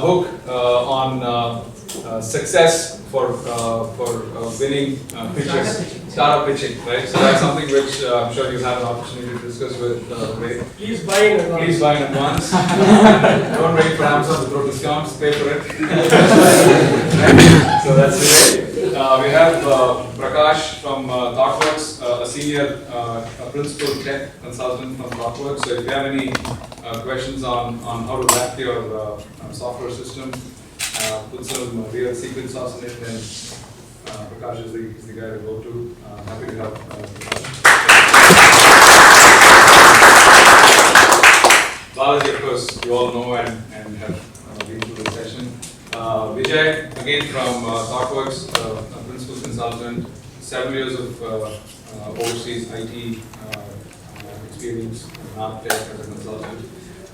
book on success for winning pitches, startup pitching, right? So that's something which I'm sure you have an opportunity to discuss with Ray. Please buy in advance. Please buy in advance. Don't wait for Amazon to throw discounts, pay for it. So that's it. We have Prakash from ThoughtWorks, a senior principal tech consultant from ThoughtWorks. So if you have any questions on how to wrap your software system, put some real secret sauce in it, then Prakash is the guy to go to. Happy to help Prakash. Balaji, of course, you all know and have been through the session. Vijay, again from ThoughtWorks, a principal consultant, 7 years of overseas IT experience, an architect as a consultant,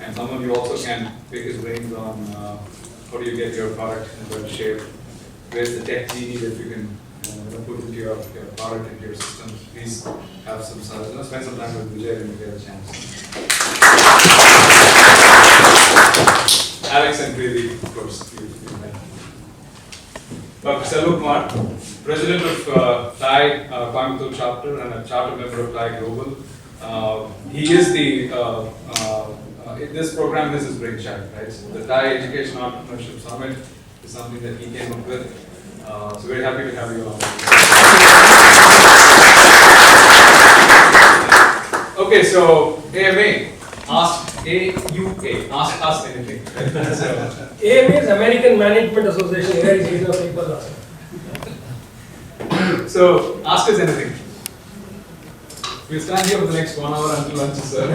and someone you also can pick his brains on how do you get your product in good shape, where's the tech genie that you can put into your product, into your system. Please have some spend some time with Vijay when you get a chance. Alex and Preeti, of course, you met. Dr. Selva Kumar, President of TiE Coimbatore chapter and a charter member of TiE Global. He is the this program is his brainchild, right? So the TiE Education Entrepreneurship Summit is something that he came up with. So very happy to have you on. Okay, so AMA, ask AUA, ask us anything. AMA is American Management Association. Here is easier people ask. So ask us anything. We'll stand here for the next 1 hour until lunch, sir.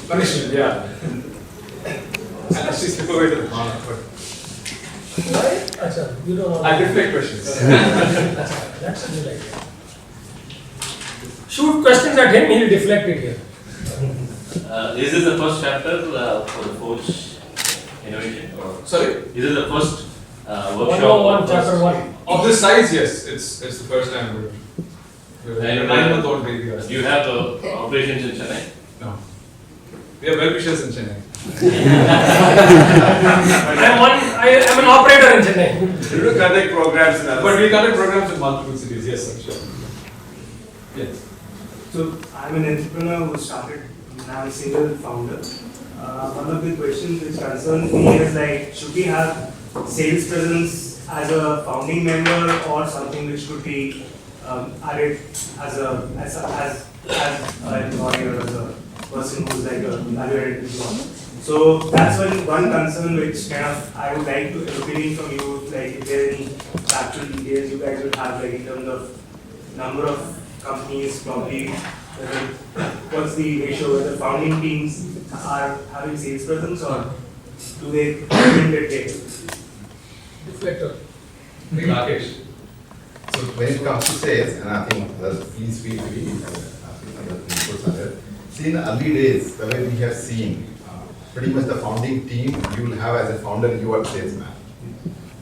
Punishment, yeah. I'll actually slip away to the corner. Why? Achha, you don't know. I'll deflect questions. That's a good idea. Shoot questions at him, he'll deflect it here. Is this the first chapter for the Forge Innovation? Or Sorry? is this the first workshop? 101, chapter 1. Of this size, yes. It's the first time we're a 9-month-old baby. Do you have operations in Chennai? No. We have well-wishers in Chennai. I am an operator in Chennai. We do conduct programs in others. But we conduct programs in multiple cities, yes, sir, sure. Yes. So I'm an entrepreneur who started, I'm a single founder. One of the questions which concerns me is like, should we have sales presence as a founding member or something which could be added as an employee or as a person who's like a value-added employee? So that's one concern which kind of I would like to opinion from you, like if there are any factual details you guys would have, like in terms of number of companies, probably what's the ratio whether founding teams are having sales presence or do they get paid? Deflector. Rakesh. So when it comes to sales, and I think please feel free, other inputs are there. See, in the early days, the way we have seen, pretty much the founding team you will have as a founder, you are a salesman.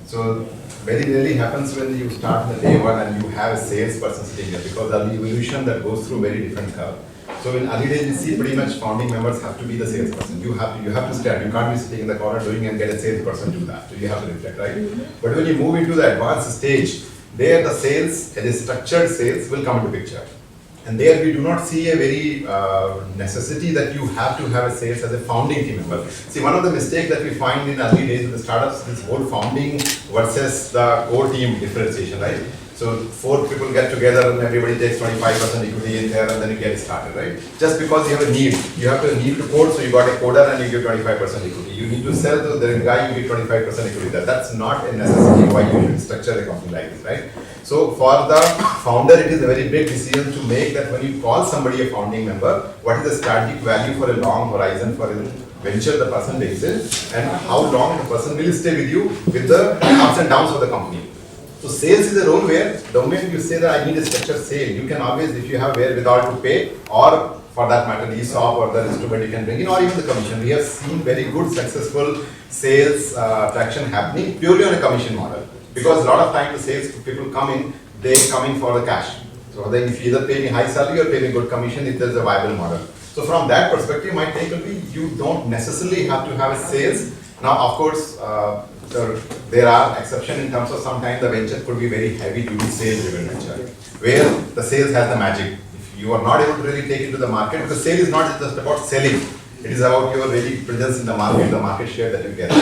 So very rarely happens when you start in the day one and you have a salesperson sitting there, because the evolution that goes through very different curve. So in early days, we see pretty much founding members have to be the salesperson. You have to stand. You can't be sitting in the corner doing and get a salesperson to do that. So you have to reflect, right? But when you move into the advanced stage, there the sales, the structured sales will come into picture. And there we do not see a very necessity that you have to have a sales as a founding team member. See, one of the mistakes that we find in early days with the startups is whole founding versus the core team differentiation, right? So 4 people get together and everybody takes 25% equity in there and then you get started, right? Just because you have a need. You have a need to code, so you got a coder and you give 25% equity. You need to sell to the guy, you give 25% equity there. That's not a necessity why you should structure a company like this, right? So for the founder, it is a very big decision to make that when you call somebody a founding member, what is the strategic value for a long horizon for a venture the person takes in, and how long the person will stay with you with the ups and downs of the company. So sales is a role where the moment you say that I need a structured sale, you can always, if you have wherewithal to pay, or for that matter, the ESOP or the instrument you can bring in, or even the commission. We have seen very good successful sales traction happening purely on a commission model. Because a lot of time the sales people come in, they come in for the cash. So then if you either pay me high salary or pay me good commission if there is a viable model. So from that perspective, my take will be you don't necessarily have to have a sales. Now, of course, there are exceptions in terms of sometimes the venture could be very heavy duty sales driven venture, where the sales has the magic. If you are not able to really take it to the market, because sale is not just about selling, it is about your really presence in the market share that you get.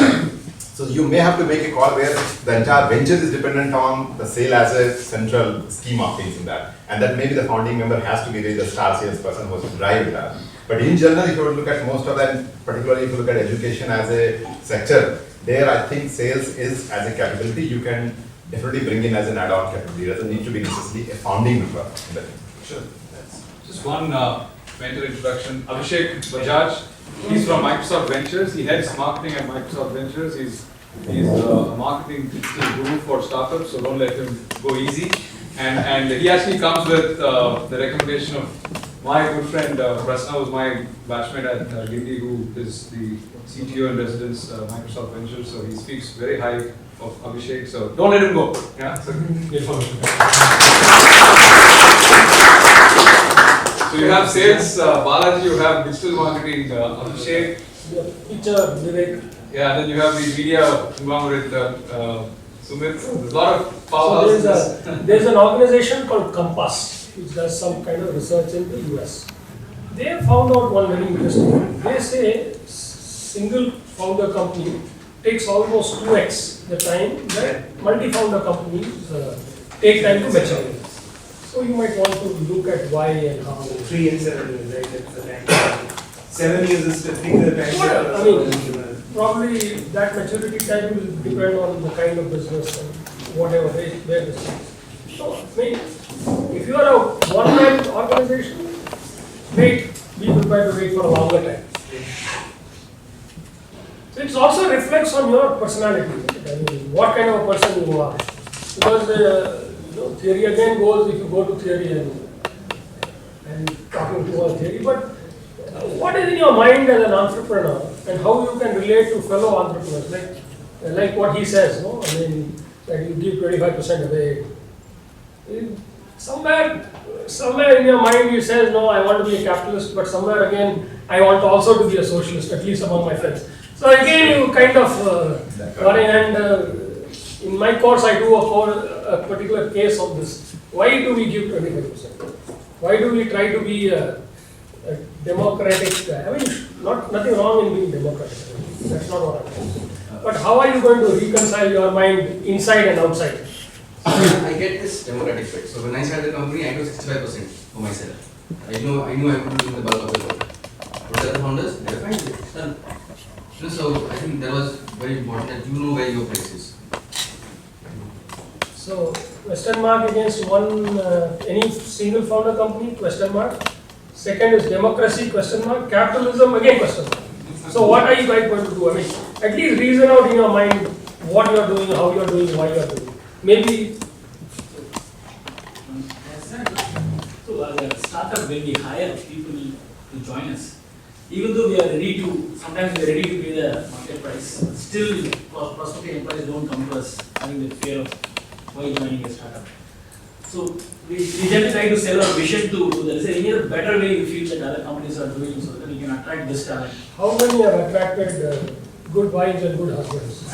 So you may have to make a call where the entire venture is dependent on the sale as a central scheme of things in that. And that maybe the founding member has to be really the star salesperson who has to drive that. But in general, if you look at most of them, particularly if you look at education as a sector, there I think sales is as a capability you can definitely bring in as an add-on capability. It doesn't need to be necessarily a founding member. Sure. Just one mentor introduction. Abhishek Bajaj. He's from Microsoft Ventures. He heads marketing at Microsoft Ventures. He's a marketing digital guru for startups, so don't let him go easy. And he actually comes with the recommendation of my good friend Prasna, who's my batchmate at Gindi, who is the CTO in residence Microsoft Ventures. So he speaks very high of Abhishek. So don't let him go. Yeah. So, so you have sales, Balaji. You have digital marketing, Abhishek. Picture, Vivek. Yeah, then you have the media conglomerate, Sumit. There's a lot of So powerhouses. there's an organization called Compass, which does some kind of research in the US. They have found out one very interesting thing. They say single founder company takes almost 2x the time that multi-founder companies take time to mature. So you might want to look at why and how. 3 and 7 years, right? That's the time. 7 years is typically the time. Well, I mean, probably that maturity time will depend on the kind of business and whatever, where this is. So, I mean, if you are a one-man organization, be prepared to wait for a longer time. So it also reflects on your personality, I mean, what kind of a person you are. Because theory again goes, if you go to theory and talking to a theory, but what is in your mind as an entrepreneur and how you can relate to fellow entrepreneurs, like what he says, no? I mean, that you give 25% away. Somewhere in your mind you says, no, I want to be a capitalist, but somewhere again, I want also to be a socialist, at least among my friends. So again, you kind of worry, and in my course, I do a particular case of this. Why do we give 25%? Why do we try to be a democratic? I mean, nothing wrong in being democratic. That's not what I'm saying. But how are you going to reconcile your mind inside and outside? I get this democratic bit. So when I started the company, I do 65% for myself. I knew I could do the bulk of the work. But the other founders, they're fine with it. It's done. So I think that was very important that you know where your place is. So, question mark against any single founder company, question mark. Second is democracy, question mark. Capitalism, again question mark. So what are you guys going to do? I mean, at least reason out in your mind what you are doing, how you are doing, why you are doing. Maybe. So as a startup, when we hire people to join us, even though we are ready to, sometimes we are ready to pay the market price, still prospective employees don't come to us having the fear of why joining a startup. So we generally try to sell our vision to them. Is there any other better way you feel that other companies are doing so that we can attract this talent? How many have attracted good wives and good husbands?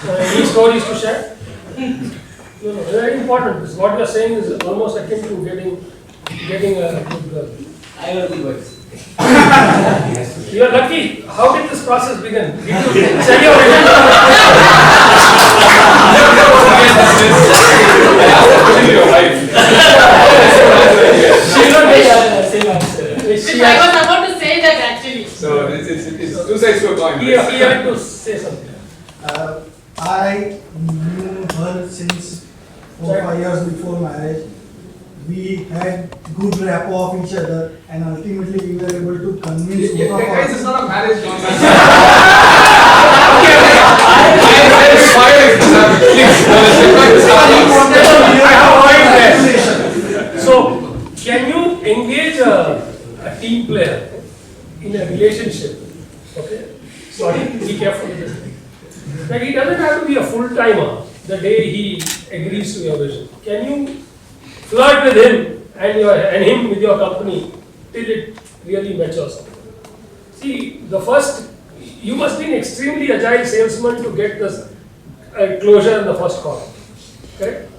Any stories to share? Very important. This, what you are saying is almost akin to getting a good girl. I will be wise. You are lucky. How did this process begin? Did you sell your I was about to say that actually. So it's two sides to a coin. He had to say something. I knew her since 4 or 5 years before marriage. We had good rapport of each other, and ultimately we were able to convince both of Guys, it's us. not a marriage conversation. So, can you engage a team player in a relationship? Okay, sorry, be careful with this thing. Like, he doesn't have to be a full timer the day he agrees to your vision. Can you flirt with him and him with your company till it really matures. See, the first, you must be an extremely agile salesman to get this closure in the first call, correct?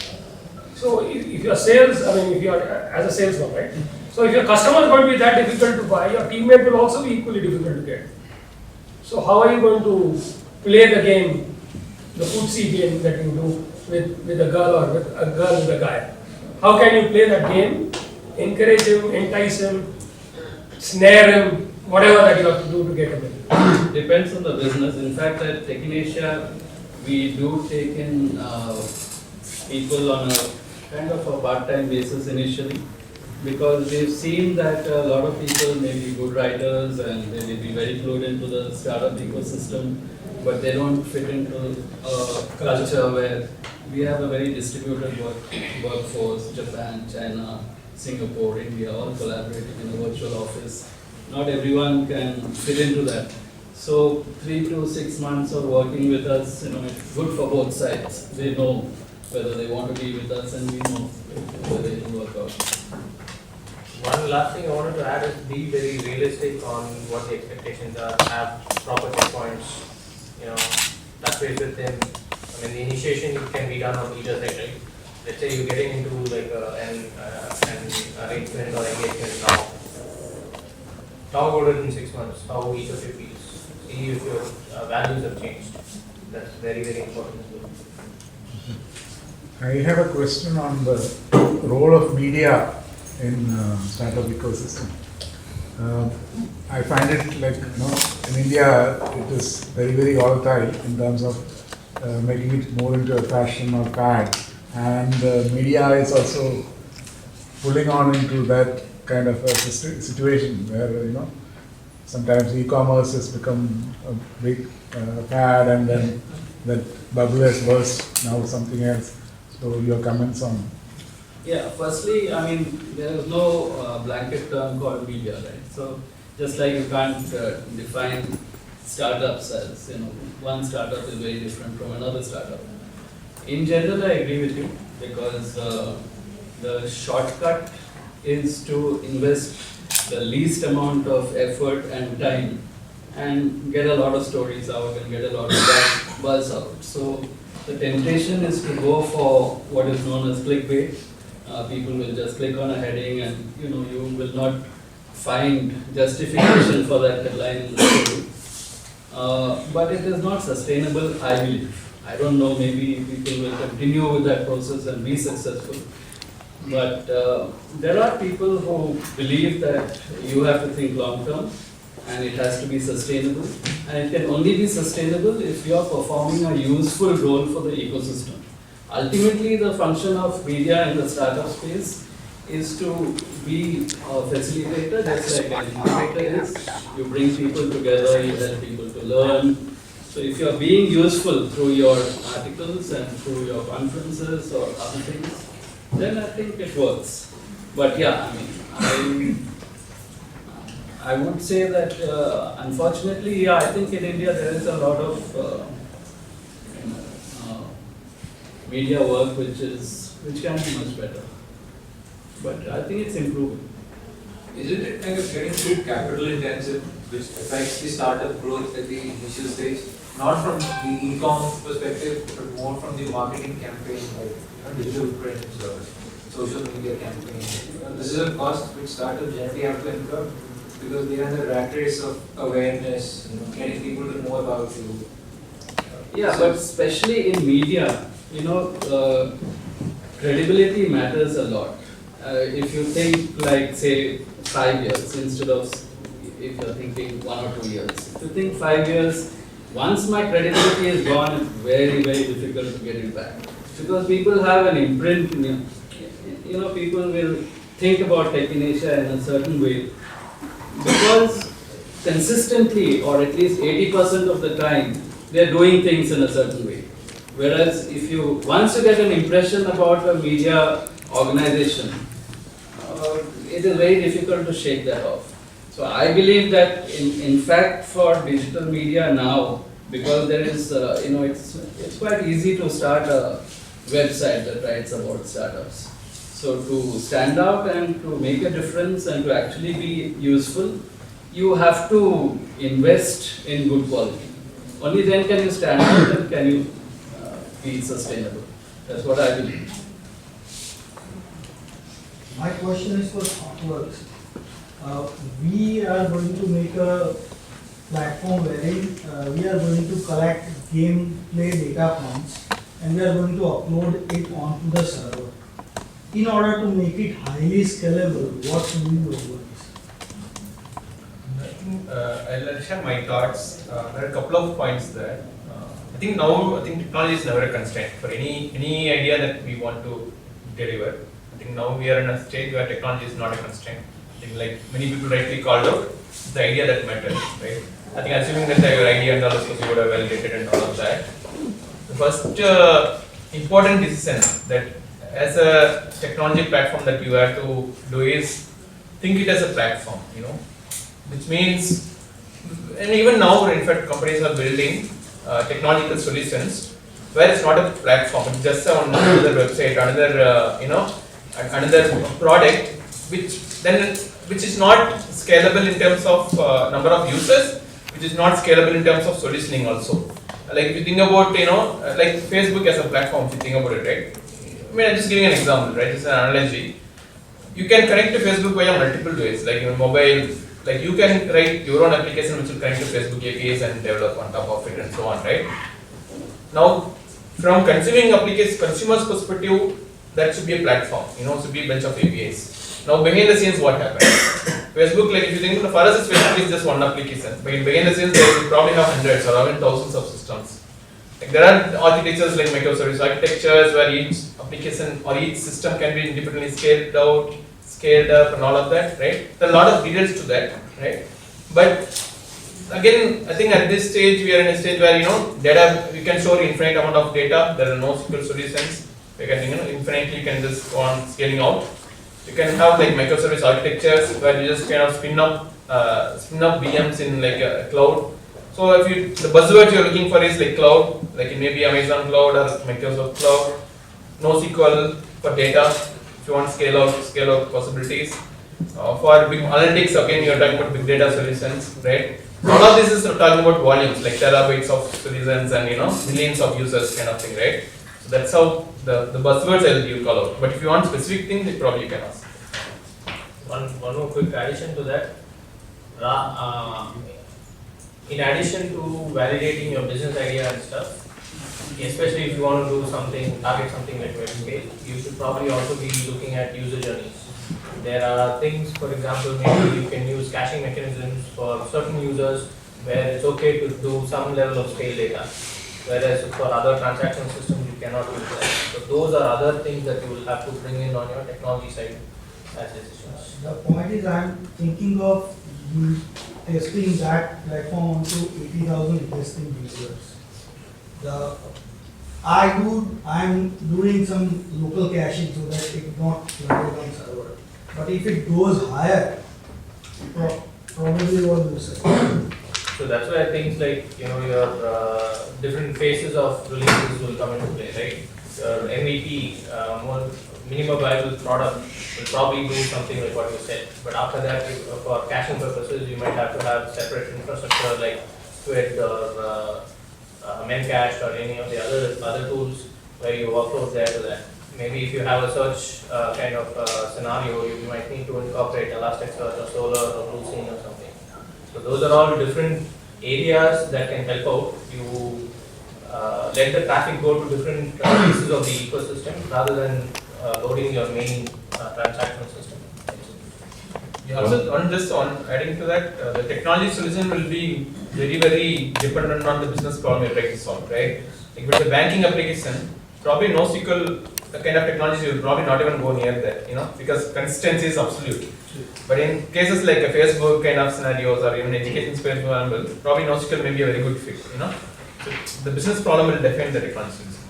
So if your sales, I mean, if you are as a salesman, right? So if your customer is going to be that difficult to buy, your teammate will also be equally difficult to get. So how are you going to play the game, the footsie game that you do with a girl or with a girl with a guy? How can you play that game? Encourage him, entice him, snare him, whatever that you have to do to get him in. Depends on the business. In fact, at Techinasia, we do take in people on a kind of a part-time basis initially, because we've seen that a lot of people may be good writers and they may be very fluid into the startup ecosystem, but they don't fit into a culture where we have a very distributed workforce, Japan, China, Singapore, India, all collaborating in a virtual office. Not everyone can fit into that. So 3 to 6 months of working with us, it's good for both sides. They know whether they want to be with us and we know whether it will work out. One last thing I wanted to add is be very realistic on what the expectations are, have proper checkpoints, touch base with them. I mean, the initiation can be done on either side, right? Let's say you're getting into like an arrangement or engagement now. Talk about it in 6 months, how each of you feels. See if your values have changed. That's very, very important. I have a question on the role of media in startup ecosystem. I find it like, in India, it is very, very volatile in terms of making it more into a fashion or fad. And media is also pulling on into that kind of a situation where, sometimes e-commerce has become a big fad and then that bubble has burst, now something else. So your comments on? Yeah, firstly, I mean, there is no blanket term called media, right? So just like you can't define startups as, one startup is very different from another startup. In general, I agree with you because the shortcut is to invest the least amount of effort and time and get a lot of stories out and get a lot of buzz out. So the temptation is to go for what is known as clickbait. People will just click on a heading and you will not find justification for that headline in the story. But it is not sustainable, I believe. I don't know, maybe people will continue with that process and be successful. But there are people who believe that you have to think long term and it has to be sustainable. And it can only be sustainable if you are performing a useful role for the ecosystem. Ultimately, the function of media in the startup space is to be a facilitator, just like an incubator is. You bring people together, you help people to learn. So if you are being useful through your articles and through your conferences or other things, then I think it works. But yeah, I would say that unfortunately, I think in India there is a lot of media work which can be much better. But I think it's improving. Isn't it kind of getting too capital intensive, which affects the startup growth at the initial stage? Not from the e-com perspective, but more from the marketing campaign, like digital print, social media campaign. This is a cost which startups generally have to incur because they are in the rat race of awareness, getting people to know about you. Yeah, but especially in media, credibility matters a lot. If you think like say 5 years instead of if you're thinking 1 or 2 years. If you think 5 years, once my credibility is gone, it's very, very difficult to get it back. Because people have an imprint, people will think about Techinasia in a certain way. Because consistently, or at least 80% of the time, they're doing things in a certain way. Whereas if once you get an impression about a media organization, it is very difficult to shake that off. So I believe that in fact for digital media now, because there is, it's quite easy to start a website that writes about startups. So to stand out and to make a difference and to actually be useful, you have to invest in good quality. Only then can you stand out and can you be sustainable. That's what I believe. My question is for ThoughtWorks. We are going to make a platform wherein we are going to collect gameplay data points and we are going to upload it onto the server. In order to make it highly scalable, what should we do about this? I'll share my thoughts. There are a couple of points there. I think technology is never a constraint for any idea that we want to deliver. I think now we are in a stage where technology is not a constraint. I think like many people rightly called out, it's the idea that matters, right? I think assuming that your idea and all of course you would have validated and all of that. The first important decision that as a technology platform that you have to do is think it as a platform, which means, and even now in fact companies are building technological solutions where it's not a platform, it's just another website, another product which is not scalable in terms of number of users, which is not scalable in terms of solutioning also. Like if you think about, like Facebook as a platform, if you think about it, right? I mean, I'm just giving an example, right? It's an analogy. You can connect to Facebook via multiple ways, like your mobile, like you can write your own application which will connect to Facebook APIs and develop on top of it and so on, right? Now, from consuming applications, consumer's perspective, that should be a platform, should be a bunch of APIs. Now, behind the scenes, what happens? Facebook, like if you think, for us, Facebook is just one application. But behind the scenes, they probably have hundreds or even thousands of systems. Like there are architectures like microservice architectures where each application or each system can be independently scaled out, scaled up, and all of that, right? There are a lot of details to that, right? But again, I think at this stage, we are in a stage where, data, we can store infinite amount of data. There are no SQL solutions. We can, infinitely can just go on scaling out. You can have like microservice architectures where you just kind of spin up VMs in like a cloud. So if the buzzword you're looking for is like cloud, like it may be Amazon Cloud or Microsoft Cloud, NoSQL for data. If you want scale out possibilities. For big analytics, again you're talking about big data solutions, right? All of this is talking about volumes, like terabytes of solutions and millions of users kind of thing, right? So that's how the buzzwords you call out. But if you want specific things, you probably can ask. One more quick addition to that. In addition to validating your business idea and stuff, especially if you want to do something, target something like web scale, you should probably also be looking at user journeys. There are things, for example, maybe you can use caching mechanisms for certain users where it's okay to do some level of scale data, whereas for other transaction systems you cannot do that. So those are other things that you will have to bring in on your technology side as decisions. The point is I'm thinking of testing that platform onto 80,000 existing users. I'm doing some local caching so that it not flooded on server. But if it goes higher, probably what will say. So that's where things like your different phases of releases will come into play, right? Your MVP, more minimum viable product will probably do something like what you said. But after that, for caching purposes, you might have to have separate infrastructure like Squid or Memcache or any of the other tools where you upload there to that. Maybe if you have a search kind of scenario, you might need to incorporate Elasticsearch or Solar or BlueScene or something. So those are all different areas that can help out. You let the traffic go to different pieces of the ecosystem rather than loading your main transaction system. Also, on adding to that, the technology solution will be very, very dependent on the business problem you're trying to solve, right? Like with the banking application, probably NoSQL kind of technology you will probably not even go near that, because consistency is absolute. But in cases like a Facebook kind of scenarios or even education space, for example, probably NoSQL may be a very good fit, So the business problem will define the technology solution.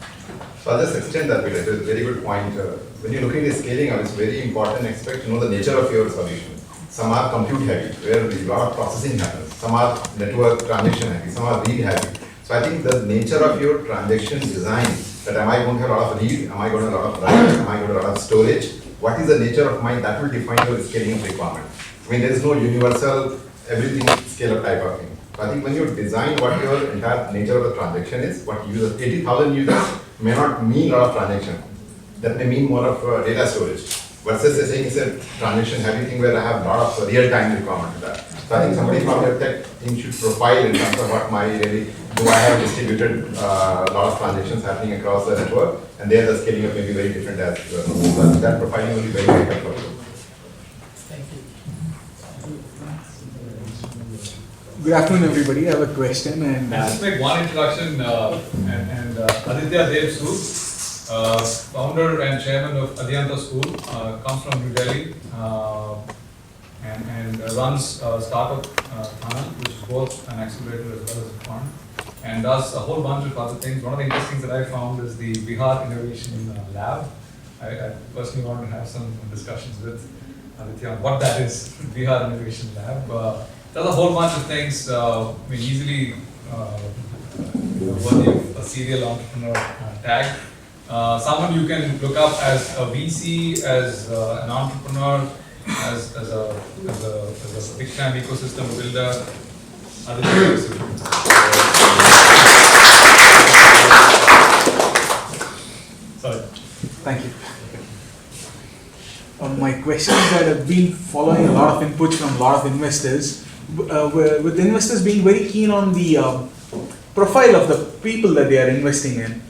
So I'll just extend that bit. It is a very good point. When you're looking at scaling, it's very important aspect to know the nature of your solution. Some are compute heavy, where a lot of processing happens. Some are network transaction heavy, some are read heavy. So I think the nature of your transaction design, that am I going to have a lot of read, am I going to have a lot of write, am I going to have a lot of storage, what is the nature of mine, that will define your scaling requirement. I mean, there is no universal, everything scale up type of thing. So I think when you design what your entire nature of the transaction is, what users, 80,000 users may not mean a lot of transaction. That may mean more of data storage. Versus saying it's a transaction heavy thing where I have a lot of real-time requirement to that. So I think somebody from your tech team should profile in terms of what my really, do I have distributed lot of transactions happening across the network, and there the scaling up may be very different as well. So that profiling will be very, very helpful. Thank you. Good afternoon, everybody. I have a question and. I'll just make one introduction, Aditya Dev Sood, founder and chairman of Adhyanta School, comes from New Delhi and runs a startup, Thana, which is both an accelerator as well as a fund, and does a whole bunch of other things. One of the interesting things that I found is the Bihar Innovation Lab. I personally want to have some discussions with Aditya on what that is, Bihar Innovation Lab. Does a whole bunch of things, easily worthy of a serial entrepreneur tag. Someone you can look up as a VC, as an entrepreneur, as a big time ecosystem builder. Sorry. Thank you. My question is that I've been following a lot of inputs from a lot of investors, with investors being very keen on the profile of the people that they are investing in.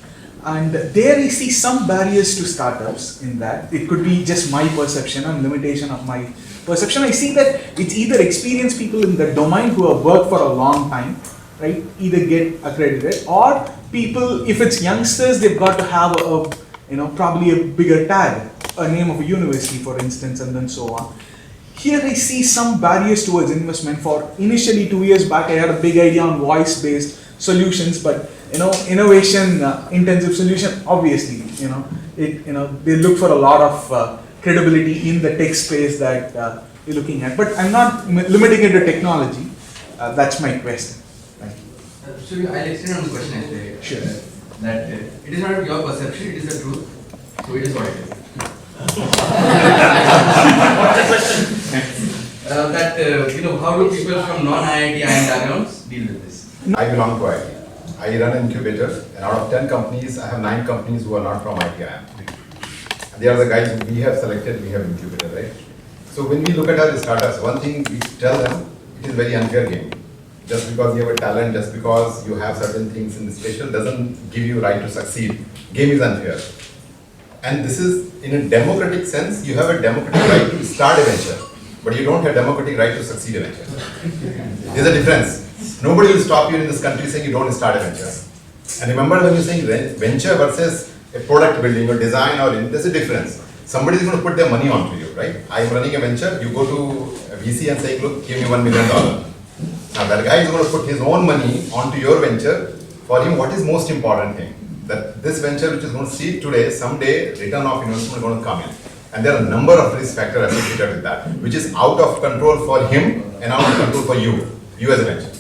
And there I see some barriers to startups in that. It could be just my perception and limitation of my perception. I see that it's either experienced people in the domain who have worked for a long time, right, either get accredited, or people, if it's youngsters, they've got to have probably a bigger tag, a name of a university, for instance, and then so on. Here I see some barriers towards investment. For initially 2 years back, I had a big idea on voice-based solutions, but innovation intensive solution, obviously, they look for a lot of credibility in the tech space that you're looking at. But I'm not limiting it to technology. That's my question. Thank you. So I'll extend on the question actually. Sure. That it is not your perception, it is the truth. So it is what it is. How do people from non-IIT backgrounds deal with this? I belong to IIT. I run an incubator, and out of 10 companies, I have 9 companies who are not from IIT. They are the guys who we have selected, we have incubated, right? So when we look at our startups, one thing we tell them, it is a very unfair game. Just because you have a talent, just because you have certain things in the special, doesn't give you right to succeed. Game is unfair. And this is, in a democratic sense, you have a democratic right to start a venture, but you don't have democratic right to succeed a venture. There's a difference. Nobody will stop you in this country saying you don't start a venture. And remember, when you're saying venture versus a product building or design, there's a difference. Somebody is going to put their money onto you, right? I'm running a venture, you go to a VC and say, look, give me $1 million. Now that guy is going to put his own money onto your venture. For him, what is most important thing? That this venture which is going to seed today, someday return of investment is going to come in. And there are a number of risk factors associated with that, which is out of control for him and out of control for you as a venture.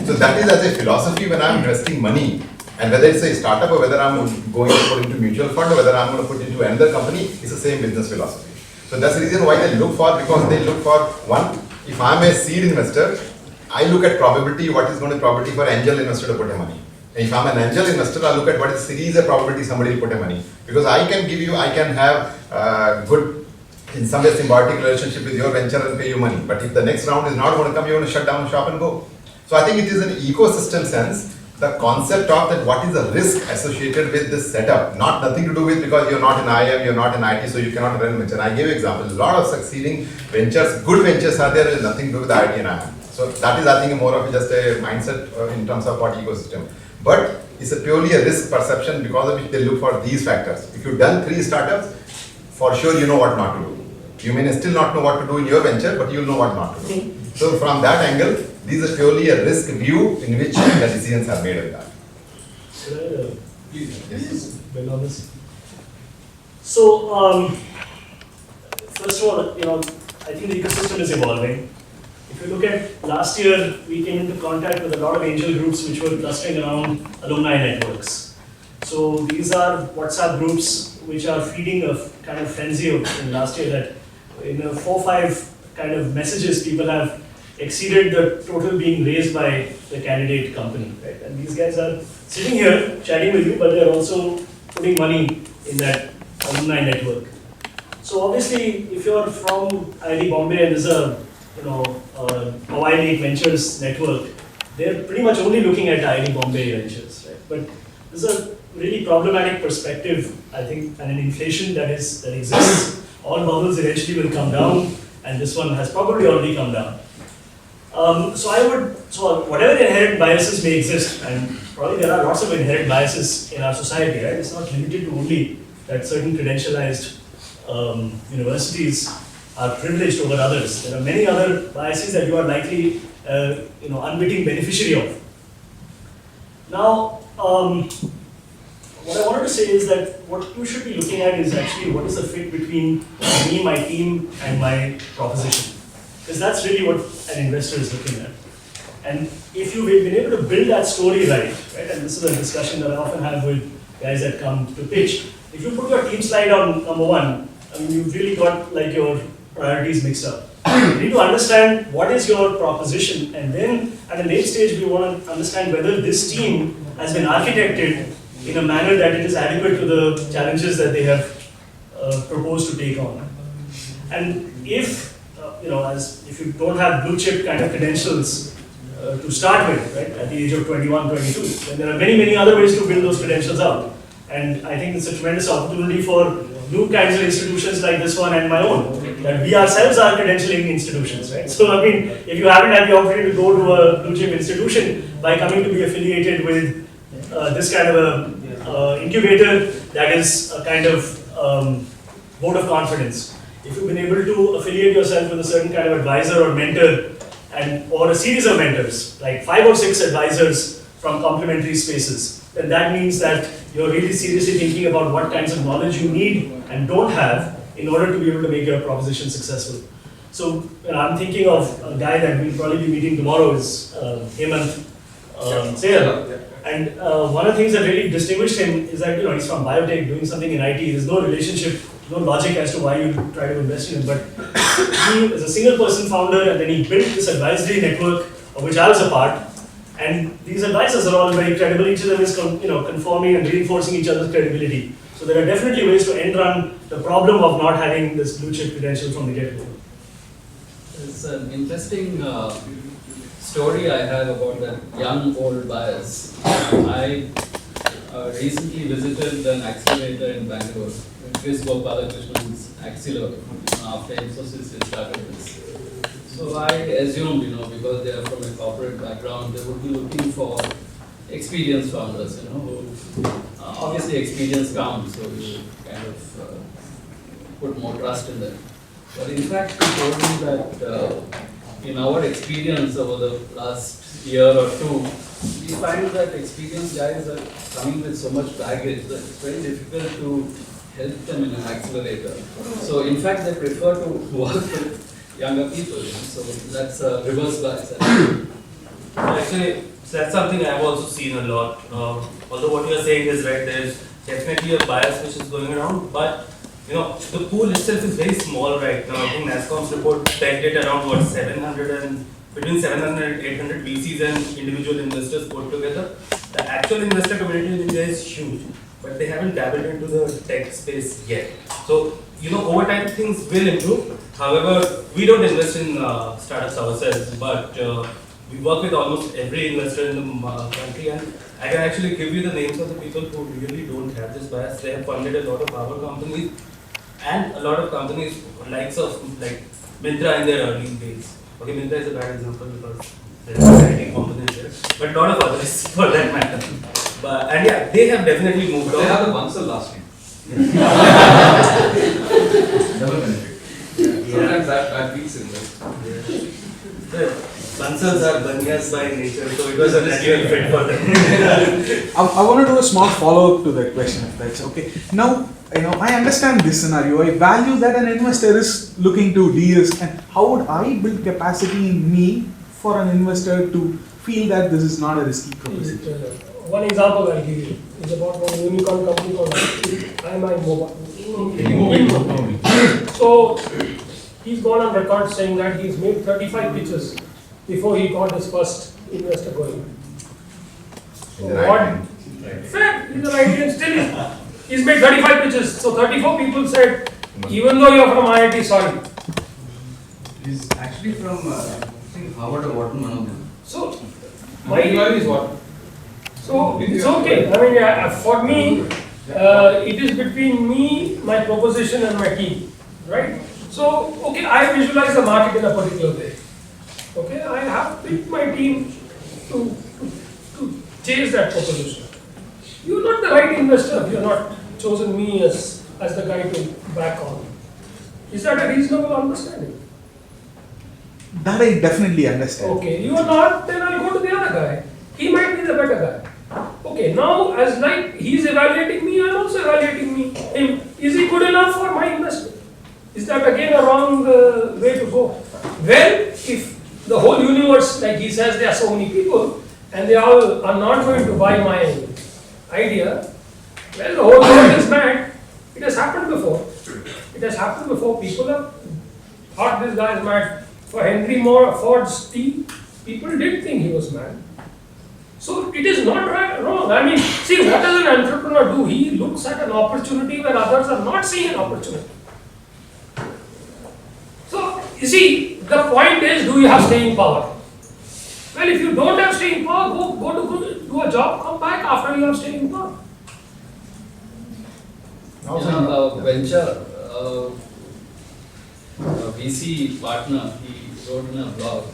So that is as a philosophy when I'm investing money, and whether it's a startup or whether I'm going to put into mutual fund or whether I'm going to put into another company, it's the same business philosophy. So that's the reason why they look for, because they look for, one, if I'm a seed investor, I look at probability, what is going to be probability for angel investor to put in money. And if I'm an angel investor, I look at what is series of probability somebody will put in money. Because I can have good, in some way symbiotic relationship with your venture and pay you money. But if the next round is not going to come, you're going to shut down shop and go. So I think it is an ecosystem sense, the concept of that what is the risk associated with this setup, nothing to do with because you're not in IIM, you're not in IT, so you cannot run a venture. I gave examples, a lot of succeeding ventures, good ventures are there, with nothing to do with IT and IIM. So that is, I think, more of just a mindset in terms of what ecosystem. But it's purely a risk perception because of which they look for these factors. If you've done 3 startups, for sure you know what not to do. You may still not know what to do in your venture, but you'll know what not to do. So from that angle, these are purely a risk view in which the decisions are made of that. Yes. Well on this. So, first of all, I think the ecosystem is evolving. If you look at last year, we came into contact with a lot of angel groups which were clustering around alumni networks. So these are WhatsApp groups which are feeding a kind of frenzy in last year that in 4 or 5 kind of messages people have exceeded the total being raised by the candidate company, right? And these guys are sitting here chatting with you, but they're also putting money in that alumni network. So obviously, if you're from IIT Bombay and there's a Hawaii Lake Ventures network, they're pretty much only looking at IIT Bombay Ventures, right? But there's a really problematic perspective, I think, and an inflation that exists. All bubbles eventually will come down, and this one has probably already come down. So whatever inherent biases may exist, and probably there are lots of inherent biases in our society, right? It's not limited to only that certain credentialized universities are privileged over others. There are many other biases that you are likely, unwitting beneficiary of. Now, what I wanted to say is that what you should be looking at is actually what is the fit between me, my team, and my proposition. Because that's really what an investor is looking at. And if you've been able to build that story right, and this is a discussion that I often have with guys that come to pitch, if you put your team slide on number 1, I mean, you've really got like your priorities mixed up. You need to understand what is your proposition, and then at a late stage we want to understand whether this team has been architected in a manner that it is adequate to the challenges that they have proposed to take on. And if you don't have blue chip kind of credentials to start with, right, at the age of 21, 22, then there are many, many other ways to build those credentials out. And I think it's a tremendous opportunity for new kinds of institutions like this one and my own, that we ourselves are credentialing institutions, right? So, I mean, if you haven't had the opportunity to go to a blue chip institution by coming to be affiliated with this kind of a incubator, that is a kind of vote of confidence. If you've been able to affiliate yourself with a certain kind of advisor or mentor, or a series of mentors, like 5 or 6 advisors from complementary spaces, then that means that you're really seriously thinking about what kinds of knowledge you need and don't have in order to be able to make your proposition successful. So I'm thinking of a guy that we'll probably be meeting tomorrow is Hemant Sayal. And one of the things that really distinguished him is that he's from biotech, doing something in IT. There's no relationship, no logic as to why you try to invest in him. But he is a single person founder, and then he built this advisory network of which I was a part. And these advisors are all very credible. Each of them is conforming and reinforcing each other's credibility. So there are definitely ways to end run the problem of not having this blue chip credential from the get-go. It's an interesting story I have about that young old bias. I recently visited an accelerator in Bangalore, Chris Gopalakrishna's Accelerator, after Infosys started this. So I assumed, because they are from a corporate background, they would be looking for experienced founders, who obviously experience counts, so you kind of put more trust in them. But in fact, he told me that in our experience over the last year or two, we find that experienced guys are coming with so much baggage that it's very difficult to help them in an accelerator. So in fact, they prefer to work with younger people, so that's a reverse bias. Actually, that's something I've also seen a lot. Although what you are saying is right, there is definitely a bias which is going around, but the pool itself is very small right now. I think NASSCOM's report pegged it around between 700 and 800 VCs and individual investors put together. The actual investor community in India is huge, but they haven't dabbled into the tech space yet. So, over time things will improve. However, we don't invest in startups ourselves, but we work with almost every investor in the country, and I can actually give you the names of the people who really don't have this bias. They have funded a lot of our companies and a lot of companies like Myntra in their early days. Okay, Myntra is a bad example because there's a IT component there, but a lot of others for that matter. And yeah, they have definitely moved on. They have the Bansal last name. Double benefit. Sometimes that beats in there. Bansals are banyas by nature, so it was a natural fit for them. I want to do a small follow-up to that question, if that's okay. Now, I understand this scenario. I value that an investor is looking to de-risk, and how would I build capacity in me for an investor to feel that this is not a risky proposition? One example I'll give you is about one unicorn company called I am my mobile. So he's gone on record saying that he's made 35 pitches before he got his first investor going. So what? Fair, he's the right hand still. He's made 35 pitches. So 34 people said, even though you're from IIT, sorry. He's actually from I think Harvard or Wharton, one of them. So My is what? So it's okay. I mean, for me, it is between me, my proposition, and my team, right? So, okay, I visualize the market in a particular way. Okay, I have picked my team to chase that proposition. You're not the right investor if you're not chosen me as the guy to back on. Is that a reasonable understanding? That I definitely understand. Okay, you are not, then I'll go to the other guy. He might be the better guy. Okay, now as like he's evaluating me, I'm also evaluating him. Is he good enough for my investment? Is that again a wrong way to go? Well, if the whole universe, like he says, there are so many people and they all are not going to buy my idea, well, the whole world is mad. It has happened before. It has happened before. People have thought this guy is mad. For Henry Ford's team, people did think he was mad. So it is not wrong. I mean, see, what does an entrepreneur do? He looks at an opportunity where others are not seeing an opportunity. So, you see, the point is, do you have staying power? Well, if you don't have staying power, go to do a job, come back after you have staying power. Venture, VC partner, he wrote in a blog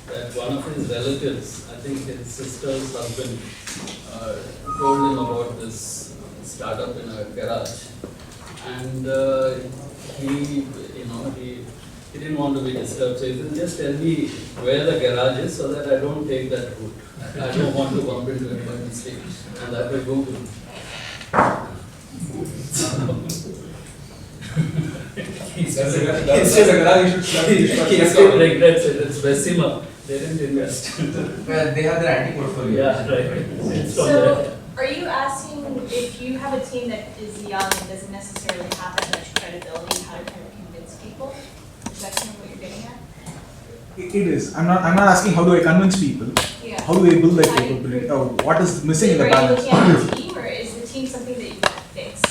that one of his relatives, I think his sister's husband, told him about this startup in a garage, and he didn't want to be disturbed, so he said, just tell me where the garage is so that I don't take that route. I don't want to bump into it by mistake, and that will go good. He still regrets it. It's Bessemer. They didn't invest. Well, they have their anti-portfolio. Yeah, right. It's from So, there. are you asking if you have a team that is young and doesn't necessarily have that much credibility, how to kind of convince people? Is that kind of what you're getting at? It is. I'm not asking how do I convince people. Yeah. How do they build their capability? Or what is missing in the Are you balance? looking at the team, or is the team something that you want to fix?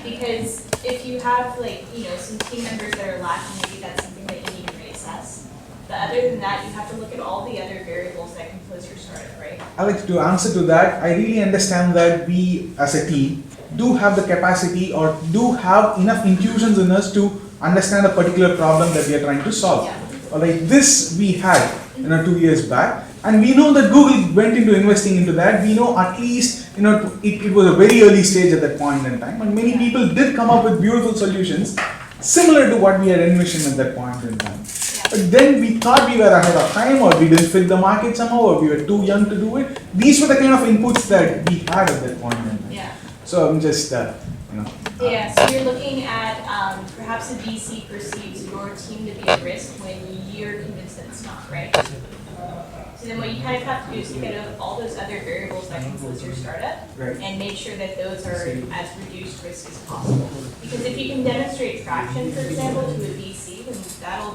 Because if you have some team members that are lacking, maybe that's something that you need to reassess. But other than that, you have to look at all the other variables that compose your startup, right? Alex, to answer to that, I really understand that we as a team do have the capacity or do have enough intuitions in us to understand a particular problem that we are trying to solve. Like this we had 2 years back, and we know that Google went into investing into that. We know at least it was a very early stage at that point in time, and many people did come up with beautiful solutions similar to what we had envisioned at that point in time. But then we thought we were ahead of time, or we didn't fit the market somehow, or we were too young to do it. These were the kind of inputs that we had at that point in time. Yeah. So I'm just, Yeah, so you're looking at perhaps a VC perceives your team to be at risk when you're convinced that it's not, right? So then what you kind of have to do is look at all those other variables that compose your startup and make sure that those are as reduced risk as possible. Because if you can demonstrate traction, for example, to a VC, then that'll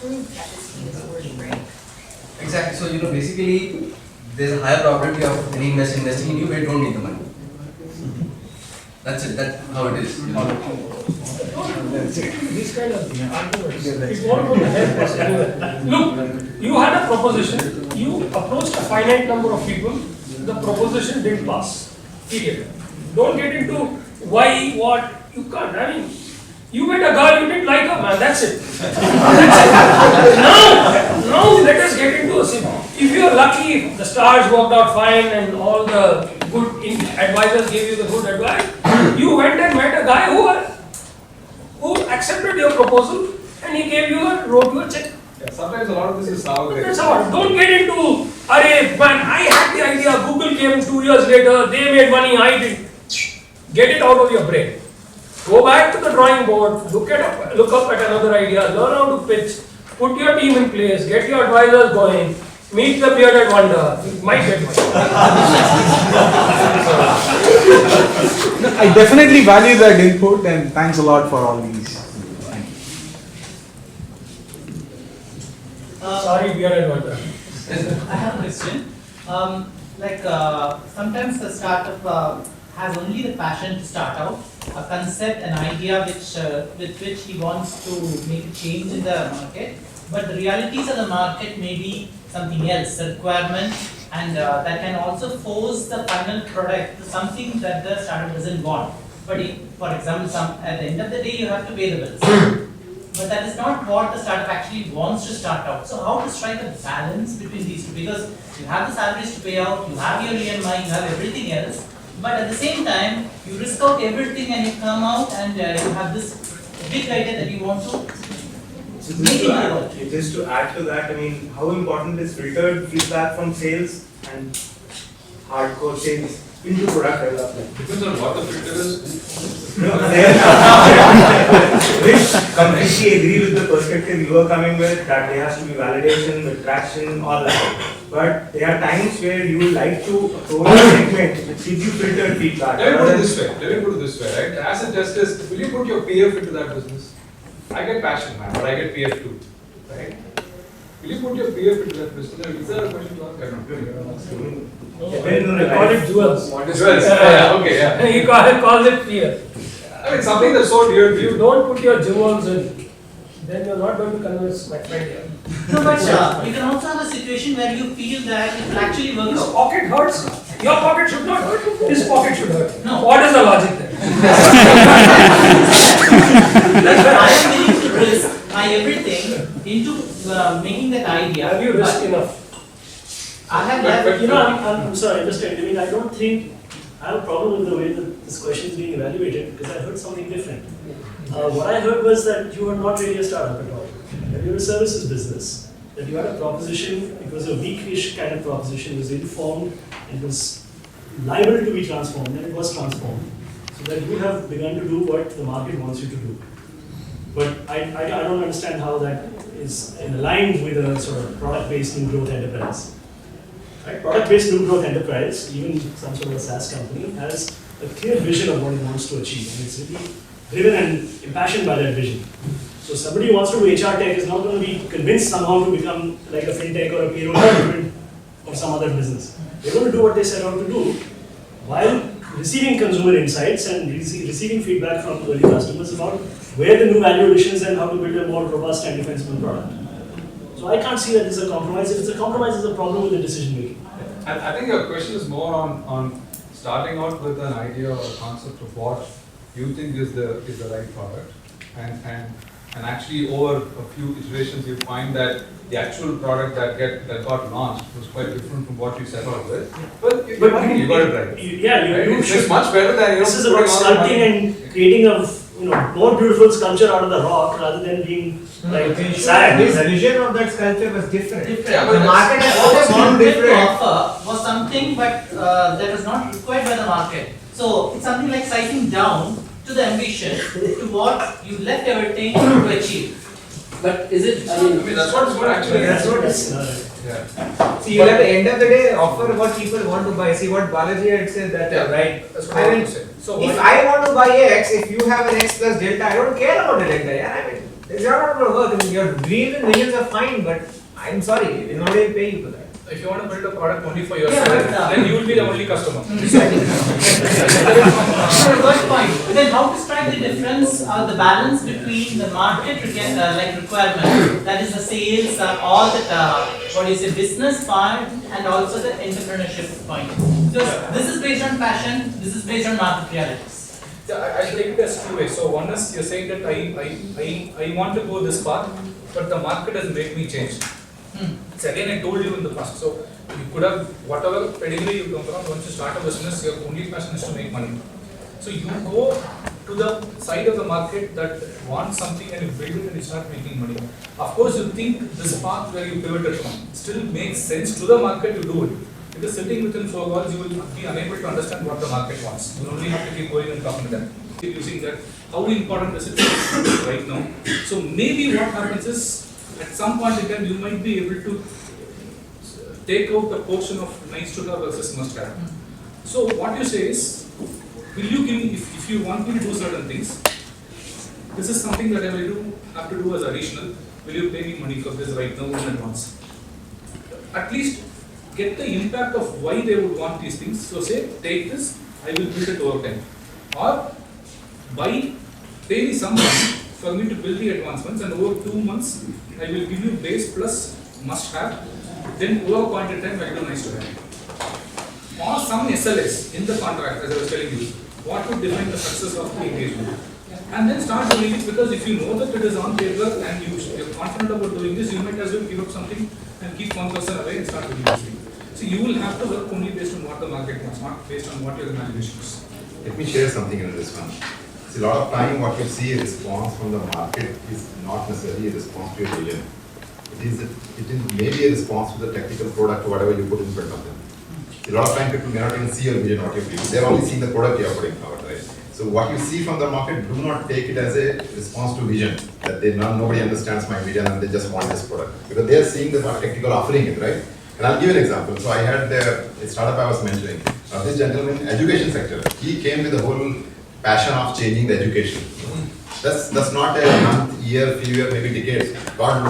prove that this team is worth, right? Exactly. So basically, there's a higher probability of any investor investing in you where you don't need the money. That's it. That's how it is. These kind of arguments, it won't go to help us anywhere. Look, you had a proposition, you approached a finite number of people, the proposition didn't pass. Period. Don't get into why, what, you can't. I mean, you met a girl, you didn't like her, man, that's it. Now let us get into a simple. If you are lucky, the stars worked out fine and all the good advisors gave you the good advice, you went and met a guy who accepted your proposal and he wrote you a check. Yeah, sometimes a lot of this is how That's all. Don't get into, man, I had the idea, Google came 2 years later, they made money, I didn't. Get it out of your brain. Go back to the drawing board, look up at another idea, learn how to pitch, put your team in place, get your advisors going, meet the bearded wonder, you might get money. I definitely value that input, and thanks a lot for all these. Thank you. Sorry, we are at one. I have a question. Sometimes the startup has only the passion to start out, a concept, an idea with which he wants to make a change in the market, but the realities of the market may be something else, a requirement, and that can also force the final product to something that the startup doesn't want. But for example, at the end of the day, you have to pay the bills. But that is not what the startup actually wants to start out. So how to strike a balance between these two? Because you have the salaries to pay out, you have your EMI, you have everything else, but at the same time, you risk out everything and you come out and you have this big idea that you want to make it work. Just to add to that, I mean, how important is filtered feedback from sales and hardcore sales into product development? Depends on what the filter is. Which completely agree with the perspective you are coming with, that there has to be validation, attraction, all that. But there are times where you would like to approach a segment which gives you filtered feedback. Let me put it this way, right? As a tester, will you put your PF into that business? I get passion, man, but I get PF too, right? Will you put your PF into that business? Is that a question to ask? I don't know. I call it jewels. Jewels, okay, yeah. He calls it fear. I mean, something that's so dear to You you. don't put your jewels in, then you're not going to convince my friend here. No, but you can also have a situation where you feel that it will actually work His out. pocket hurts. Your pocket should not hurt. His pocket should hurt. No. What is the logic there? That's why I am willing to risk my everything into making that idea. Have you risked but enough? I have But left. you know, I'm sorry, I mean, I don't think I have a problem with the way that this question is being evaluated, because I heard something different. What I heard was that you were not really a startup at all. That you were a services business. That you had a proposition, it was a weak-ish kind of proposition, it was informed, it was liable to be transformed, and it was transformed. So that you have begun to do what the market wants you to do. But I don't understand how that is aligned with a sort of product-based new growth enterprise. Right? Product-based new growth enterprise, even some sort of a SaaS company, has a clear vision of what it wants to achieve, and it's really driven and impassioned by that vision. So somebody who wants to do HR tech is not going to be convinced somehow to become like a fintech or a payroll management or some other business. They're going to do what they set out to do while receiving consumer insights and receiving feedback from early customers about where the new value additions and how to build a more robust and defensible product. So I can't see that this is a compromise. If it's a compromise, it's a problem with the decision making. I think your question is more on starting out with an idea or a concept of what you think is the right product, and actually over a few iterations you find that the actual product that got launched was quite different from what you set out with. But you got it right. It's much better than This is about sculpting and creating a more beautiful sculpture out of the rock rather than being like sad. His vision of that sculpture was different. Yeah, The market has What always was been wanted to different. offer was something, but that was not required by the market. So it's something like sizing down to the ambition to what you left everything to achieve. But is it, I mean, that's what actually. That's what it's. Yeah. See, you at the end of the day offer what people want to buy. See what Balaji had said that right. That's what I I mean, want to say. So if I want to buy X, if you have an X plus delta, I don't care about the delta. Yeah, I mean, it's not going to work. I mean, your dreams and visions are fine, but I'm sorry, we're not going to pay you for that. If you want to build a product only for Yeah, yourself, but, then you will be the only customer. Good point. Then how to strike the difference, the balance between the market requirement, that is the sales, all the business part, and also the entrepreneurship point. Because this is based on passion, this is based on market realities. Yeah, I take it as two ways. So one is you're saying that I want to go this path, but the market has made me change. It's again I told you in the past. So you could have whatever pedigree you come from. Once you start a business, your only passion is to make money. So you go to the side of the market that wants something and you build it and you start making money. Of course, you think this path where you pivoted from still makes sense to the market to do it. Because sitting within four walls, you will be unable to understand what the market wants. You only have to keep going and talking to them. Keep using that. How important is it right now? So maybe what happens is, at some point in time, you might be able to take out the portion of nice to have versus must have. So what you say is, will you give me, if you want me to do certain things, this is something that I will have to do as additional, will you pay me money for this right now in advance? At least get the impact of why they would want these things. So say, take this, I will build it over time. Or pay me some money for me to build the advancements, and over 2 months, I will give you base plus must have, then over a point in time, I will do nice to have. Or some SLAs in the contract, as I was telling you, what would define the success of the engagement. And then start doing it, because if you know that it is on paper and you're confident about doing this, you might as well give up something and keep one person away and start doing this thing. So you will have to work only based on what the market wants, not based on what your imagination is. Let me share something in this one. See, a lot of time what you see a response from the market is not necessarily a response to your vision. It is maybe a response to the technical product or whatever you put in front of them. See, a lot of time people may not even see your vision, what you feel. They're only seeing the product you are putting forward, right? So what you see from the market, do not take it as a response to vision, that nobody understands my vision and they just want this product. Because they are seeing the technical offering it, right? And I'll give you an example. So I had a startup I was mentioning. This gentleman, education sector, he came with the whole passion of changing the education. That's not a month, year, few years, maybe decades. God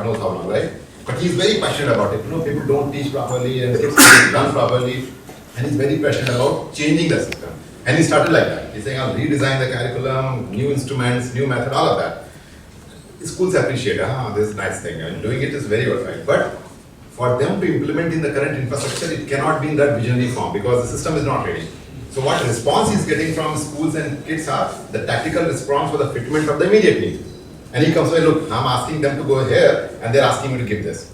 knows how long, right? But he's very passionate about it. People don't teach properly and kids don't run properly. And he's very passionate about changing the system. And he started like that. He's saying, I'll redesign the curriculum, new instruments, new method, all of that. Schools appreciate, this is a nice thing. And doing it is very worthwhile. But for them to implement in the current infrastructure, it cannot be in that visionary form because the system is not ready. So what response he's getting from schools and kids are the tactical response for the fitment of the immediate need. And he comes and look, I'm asking them to go here and they're asking me to give this.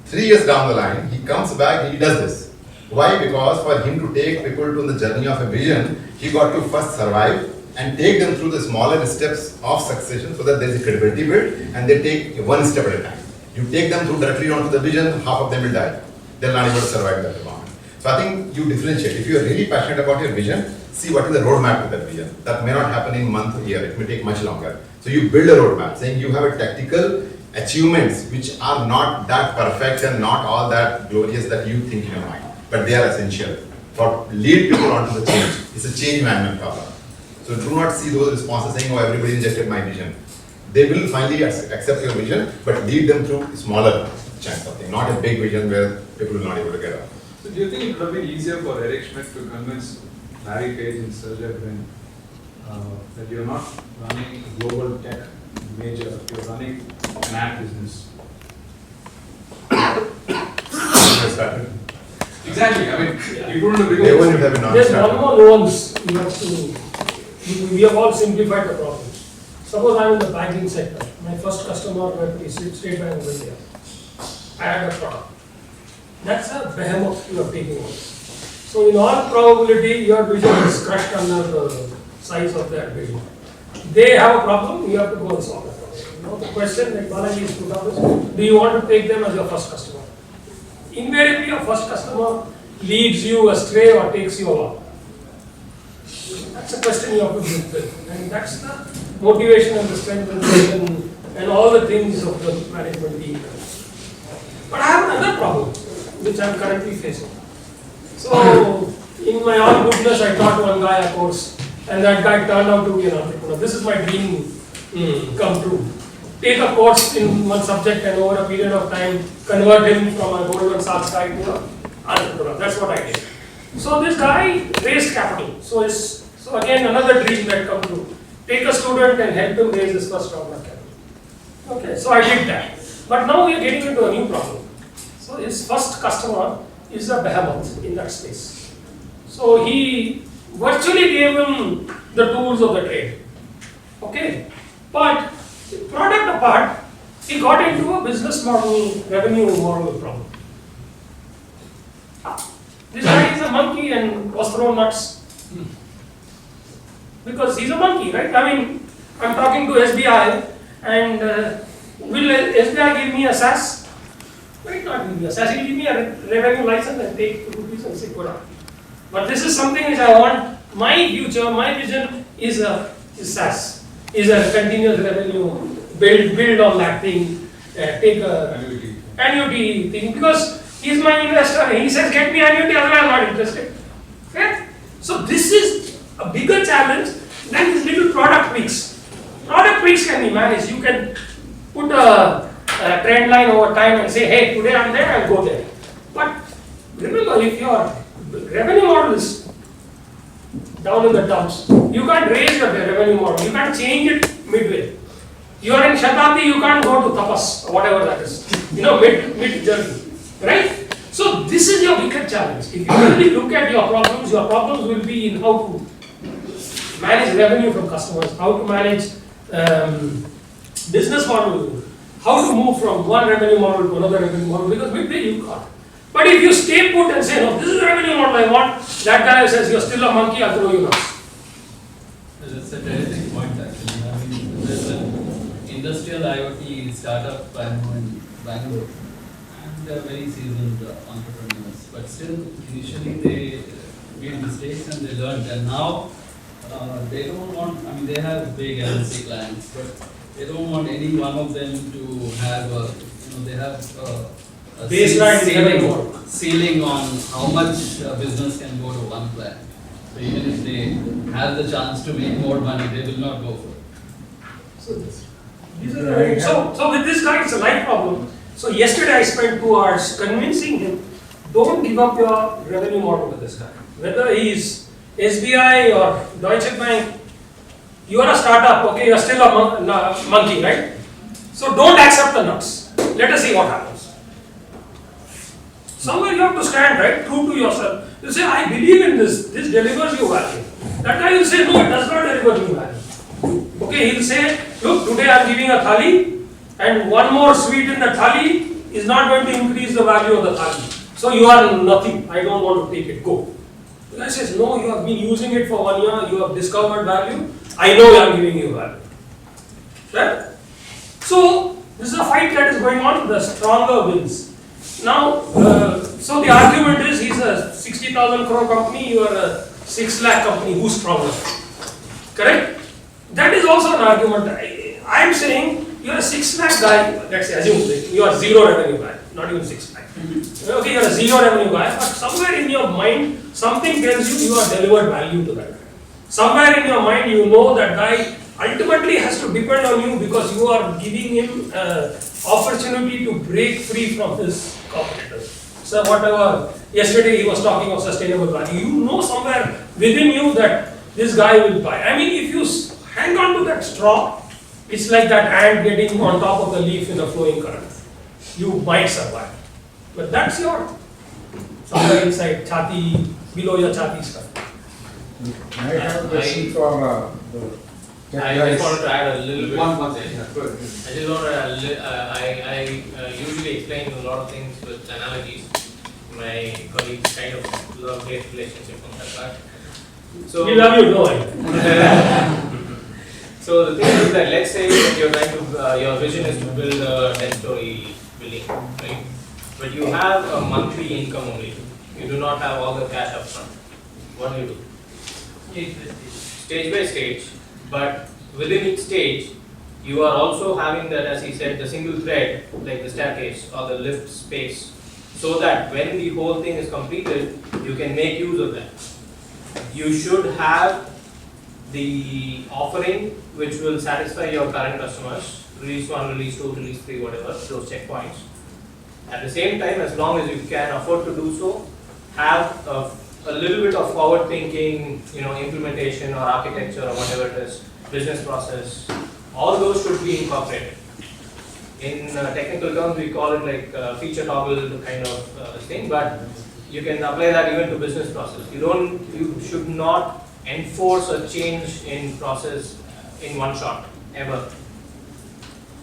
3 years down the line, he comes back and he does this. Why? Because for him to take people to the journey of a vision, he got to first survive and take them through the smaller steps of succession so that there is a credibility build and they take one step at a time. You take them through directly onto the vision, half of them will die. They're not able to survive that environment. So I think you differentiate. If you are really passionate about your vision, see what is the roadmap to that vision. That may not happen in a month or year, it may take much longer. So you build a roadmap saying you have a tactical achievements which are not that perfect and not all that glorious that you think in your mind. But they are essential for lead people onto the change. It's a change management problem. So do not see those responses saying, oh, everybody rejected my vision. They will finally accept your vision, but lead them through smaller chunks of things, not a big vision where people will not able to get up. So do you think it would have been easier for Eric Schmidt to convince Larry Page and Sergey Brin that you're not running a global tech major, you're running an ad business? Exactly. I mean, you couldn't have become. There's one more nuance you have to. We have all simplified the problem. Suppose I'm in the banking sector. My first customer is State Bank of India. I had a product. That's a behemoth you are taking on. So in all probability, your vision is crushed under the size of that vision. They have a problem, you have to go and solve that problem. The question that Balaji is put up is, do you want to take them as your first customer? Invariably, your first customer leads you astray or takes you along. That's a question you have to deal with. And that's the motivation and the strength and vision and all the things of the management team. But I have another problem, which I am currently facing. So, in my own goodness, I taught one guy a course, and that guy turned out to be an entrepreneur. This is my dream come true. Take a course in one subject and over a period of time, convert him from a Goldman Sachs guy to an entrepreneur. That's what I did. So this guy raised capital. So again, another dream that come true. Take a student and help him raise his first round of capital. Okay, so I did that. But now we are getting into a new problem. So his first customer is a behemoth in that space. So he virtually gave him the tools of the trade. Okay, but product apart, he got into a business model, revenue model problem. This guy is a monkey and was thrown nuts. Because he's a monkey, right? I mean, I'm talking to SBI and will SBI give me a SaaS? Why not give me a SaaS? He'll give me a revenue license and take rupees and say, go down. But this is something which I want. My future, my vision is SaaS, is a continuous revenue, build on that thing, take a annuity thing, because he's my investor. He says, get me annuity, otherwise I'm not interested. Okay? So this is a bigger challenge than these little product tweaks. Product tweaks can be managed. You can put a trend line over time and say, hey, today I'm there, I'll go there. But remember, if your revenue model is down in the dumps, you can't raise the revenue model, you can't change it midway. You are in Shatabdi, you can't go to Tapas, or whatever that is, mid journey, right? So this is your bigger challenge. If you really look at your problems will be in how to manage revenue from customers, how to manage business model, how to move from one revenue model to another revenue model, because midway you can't. But if you stay put and say, no, this is the revenue model I want, that guy says, you're still a monkey, I'll throw you nuts. That's a very big point actually. I mean, there's an industrial IoT startup I know in Bangalore, and they're very seasoned entrepreneurs. But still, initially they made mistakes and they learned, and now they don't want, I mean, they have big MNC clients, but they don't want any one of them to have, they have a baseline ceiling on how much business can go to one plan. So even if they have the chance to make more money, they will not go for it. So with this guy, it's a life problem. So yesterday I spent 2 hours convincing him, don't give up your revenue model to this guy. Whether he is SBI or Deutsche Bank, you are a startup, okay, you are still a monkey, right? So don't accept the nuts. Let us see what happens. Somewhere you have to stand, right, true to yourself. You say, I believe in this delivers you value. That guy will say, no, it does not deliver you value. Okay, he'll say, look, today I am giving a thali, and one more sweet in the thali is not going to increase the value of the thali. So you are nothing, I don't want to take it, go. The guy says, no, you have been using it for 1 year, you have discovered value, I know I am giving you value. Right? So, this is a fight that is going on, the stronger wins. Now, so the argument is, he's a 60,000 crore company, you are a 6 lakh company, who's stronger? Correct? That is also an argument. I am saying, you are a 6 lakh guy, let's say, assume you are 0 revenue guy, not even 6 lakh. Okay, you are a 0 revenue guy, but somewhere in your mind, something tells you you have delivered value to that guy. Somewhere in your mind, you know that guy ultimately has to depend on you because you are giving him opportunity to break free from his competitors. So whatever, yesterday he was talking of sustainable value, you know somewhere within you that this guy will buy. I mean, if you hang on to that straw, it's like that ant getting on top of the leaf in a flowing current. You might survive. But that's your, somewhere inside, chati, below your chati stuff. I have a question for the I just wanted to add a little bit. One second. Go ahead. I just want to, I usually explain a lot of things with analogies. My colleagues kind of love great relationship on that part. So we love you, no I. So the thing is that let's say that you're trying to, your vision is to build a 10-story building, right? But you have a monthly income only. You do not have all the cash up front. What do you do? Stage by stage. But within each stage, you are also having that, as he said, the single thread, like the staircase or the lift space, so that when the whole thing is completed, you can make use of that. You should have the offering which will satisfy your current customers, release 1, release 2, release 3, whatever, those checkpoints. At the same time, as long as you can afford to do so, have a little bit of forward thinking, implementation or architecture or whatever it is, business process, all those should be incorporated. In technical terms, we call it like feature toggle kind of thing, but you can apply that even to business process. You should not enforce a change in process in one shot, ever.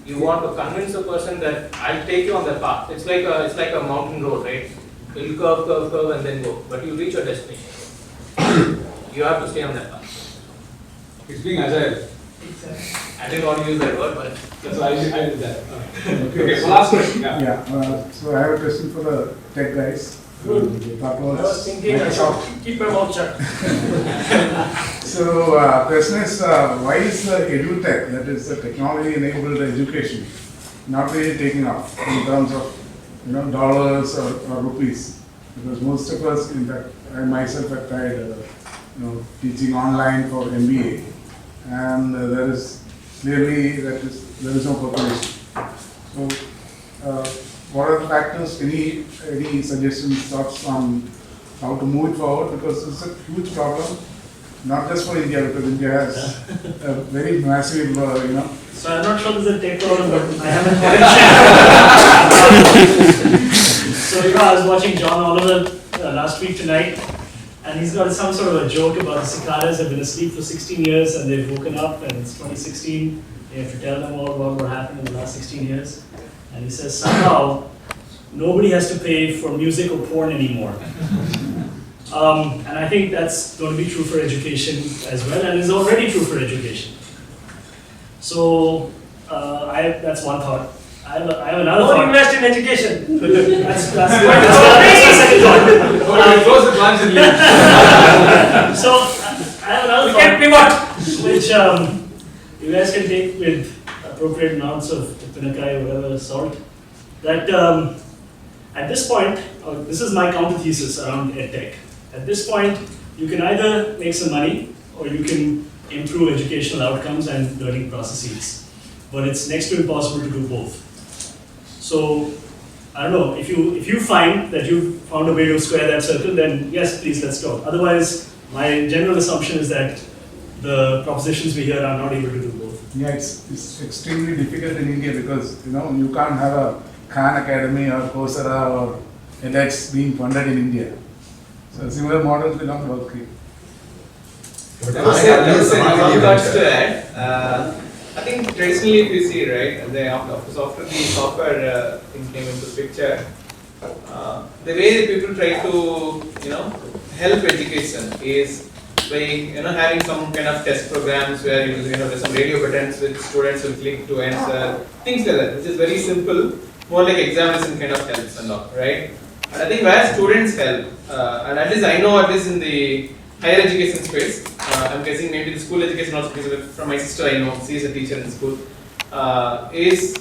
You want to convince a person that I'll take you on that path. It's like a mountain road, right? You'll curve, and then go. But you reach your destination. You have to stay on that path. It's being agile. I didn't want to use that word, but that's why I did that. Okay, so last question. So I have a question for the tech guys. Good. I was thinking I should keep my mouth shut. So question is, why is the edutech, that is the technology-enabled education, not really taking off in terms of dollars or rupees? Because most of us, in fact, I myself have tried teaching online for MBA, and there is clearly there is no population. So, what are the factors? Any suggestions, thoughts on how to move it forward? Because it's a huge problem, not just for India, because India has a very massive, So I'm not sure this is a take problem, but I haven't So I was watching John Oliver last week tonight, and he's got some sort of a joke about the cicadas have been asleep for 16 years and they've woken up and it's 2016. They have to tell them all about what happened in the last 16 years. And he says somehow nobody has to pay for music or porn anymore. And I think that's going to be true for education as well, and is already true for education. So that's one thought. I have another thought. Don't invest in education. That's my second thought. Close the plans and leave. So I have another thought. Which you guys can take with appropriate amounts of Pinnakai or whatever salt. That at this point, this is my counter thesis around EdTech. At this point, you can either make some money or you can improve educational outcomes and learning processes. But it's next to impossible to do both. So, I don't know, if you find that you've found a way to square that circle, then yes, please, let's talk. Otherwise, my general assumption is that the propositions we hear are not able to do both. Yeah, it's extremely difficult in India because, you can't have a Khan Academy or Coursera or edX being funded in India. So similar models will not work here. One thoughts to add. I think traditionally, if you see, right, after the software thing came into the picture, the way that people try to, help education is by, having some kind of test programs where there's some radio buttons which students will click to answer, things like that, which is very simple, more like examination kind of helps and all, right? And I think where students help, and at least I know at least in the higher education space, I'm guessing maybe the school education also, because from my sister I know, she is a teacher in school, is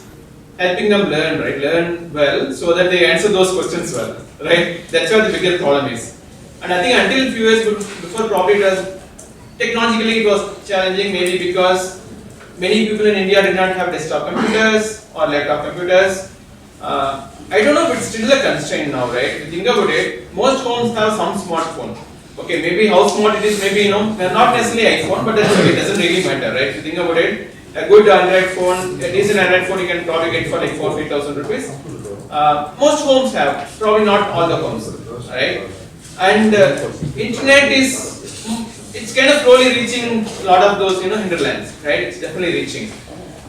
helping them learn, right? Learn well so that they answer those questions well, right? That's where the bigger problem is. And I think until a few years before, probably technologically it was challenging, maybe because many people in India did not have desktop computers or laptop computers. I don't know if it's still a constraint now, right? If you think about it, most homes have some smartphone. Okay, maybe how smart it is, maybe, not necessarily iPhone, but that's okay, it doesn't really matter, right? If you think about it, a good Android phone, a decent Android phone you can probably get for like 4,000 to 5,000 rupees. Most homes have, probably not all the homes, right? And internet it's kind of slowly reaching a lot of those, hinterlands, right? It's definitely reaching.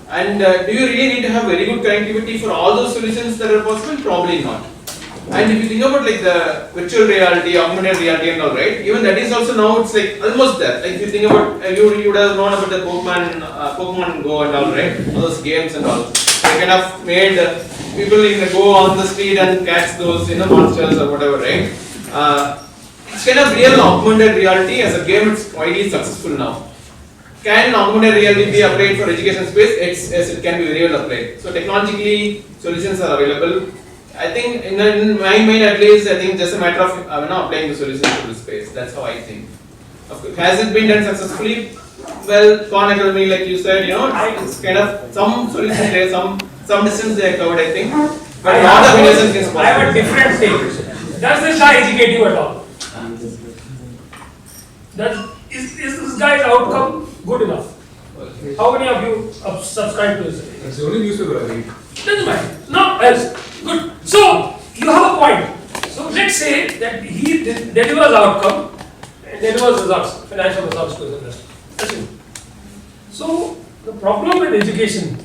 And do you really need to have very good connectivity for all those solutions that are possible? Probably not. And if you think about like the virtual reality, augmented reality and all, right? Even that is also now it's like almost there. Like if you think about, you would have known about the Pokemon Go and all, right? All those games and all. They kind of made people go on the street and catch those, monsters or whatever, right? It's kind of real augmented reality as a game. It's widely successful now. Can augmented reality be applied for education space? Yes, it can be very well applied. So technologically, solutions are available. I think in my mind at least, I think just a matter of applying the solutions to the space. That's how I think. Of course, has it been done successfully? Well, Khan Academy, like you said, it's kind of some solutions there, some distance they are covered, I think. But a lot of innovations is possible. I have a different take. Does this guy educate you at all? Is this guy's outcome good enough? How many of you subscribe to this? That's the only newspaper I read. Doesn't matter. No, that's good. So, you have a point. So, let's say that he delivers outcome and delivers results, financial results to his industry. That's it. So, the problem with education,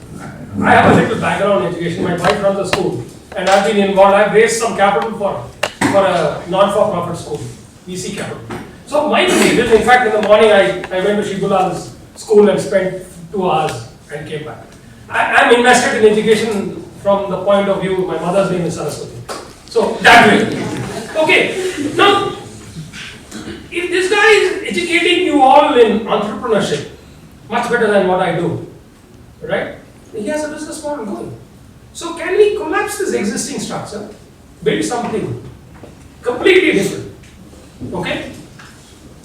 I have a little background in education. My wife runs a school and I've been involved. I've raised some capital for a non-for-profit school, VC capital. So, my belief is, in fact, in the morning I went to Shibula's school and spent 2 hours and came back. I'm invested in education from the point of view, my mother's name is Saraswati. So, that way. Okay, now, if this guy is educating you all in entrepreneurship, much better than what I do, right? He has a business model going. So, can we collapse this existing structure, build something completely different? Okay?